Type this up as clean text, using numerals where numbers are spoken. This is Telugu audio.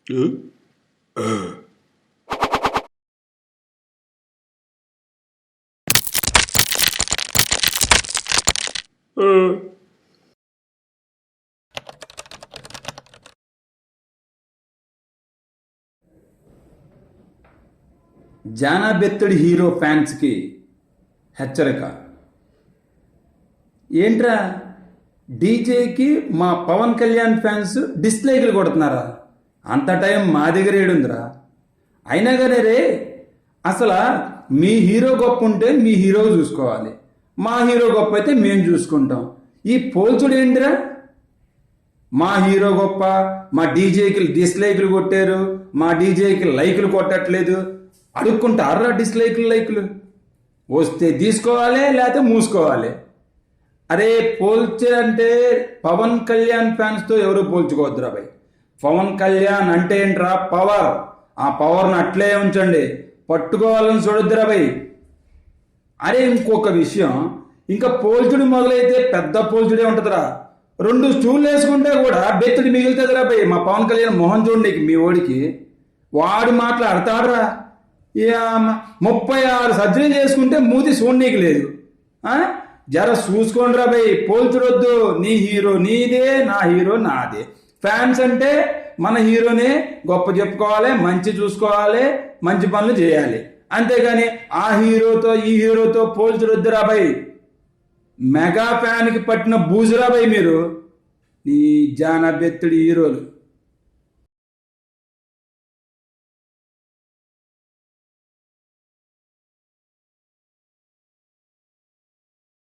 జానా బెత్తడి హీరో ఫ్యాన్స్కి హెచ్చరిక. ఏంట్రా, డీజేకి మా పవన్ కళ్యాణ్ ఫ్యాన్స్ డిస్లైక్లు కొడుతున్నారా? అంత టైం మా దగ్గర ఏడుందిరా? అయినా కానీ రే, అసలు మీ హీరో గొప్ప ఉంటే మీ హీరో చూసుకోవాలి, మా హీరో గొప్ప అయితే మేము చూసుకుంటాం. ఈ పోల్చుడు ఏంటిరా? మా హీరో గొప్ప, మా డీజేకి డిస్లైక్లు కొట్టారు, మా డీజేకి లైకులు కొట్టట్లేదు అడుక్కుంటారా? డిస్లైకులు లైకులు వస్తే తీసుకోవాలి, లేకపోతే మూసుకోవాలి. అరే పోల్చే అంటే పవన్ కళ్యాణ్ ఫ్యాన్స్తో ఎవరు పోల్చుకోవద్దురా భయ్. పవన్ కళ్యాణ్ అంటే ఏంట్రా? పవర్. ఆ పవర్ని అట్లే ఉంచండి, పట్టుకోవాలని చూడొద్దురా భయ్. అరే ఇంకొక విషయం, ఇంకా పోల్చుడు మొదలైతే పెద్ద పోల్చుడే ఉంటుందిరా. 2 స్టూళ్ళు వేసుకుంటే కూడా బెత్తుడి మిగులుతుందిరా భయ్. మా పవన్ కళ్యాణ్ మొహం చూడండి మీ ఓడికి, వాడు మాట్లాడతాడురా. 36 సర్జరీలు చేసుకుంటే మూతి చూడనీకి లేదు. జర చూసుకోండి రా భయ్, పోల్చుడొద్దు. నీ హీరో నీదే, నా హీరో నాదే. ఫ్యాన్స్ అంటే మన హీరోనే గొప్ప చెప్పుకోవాలి, మంచి చూసుకోవాలి, మంచి పనులు చేయాలి. అంతేగాని ఆ హీరోతో ఈ హీరోతో పోల్చుడొద్దురా భయ్. మెగా ఫ్యాన్కి పట్టిన బూజురా భయ్ మీరు, నీ జానా బెత్తుడి హీరోలు.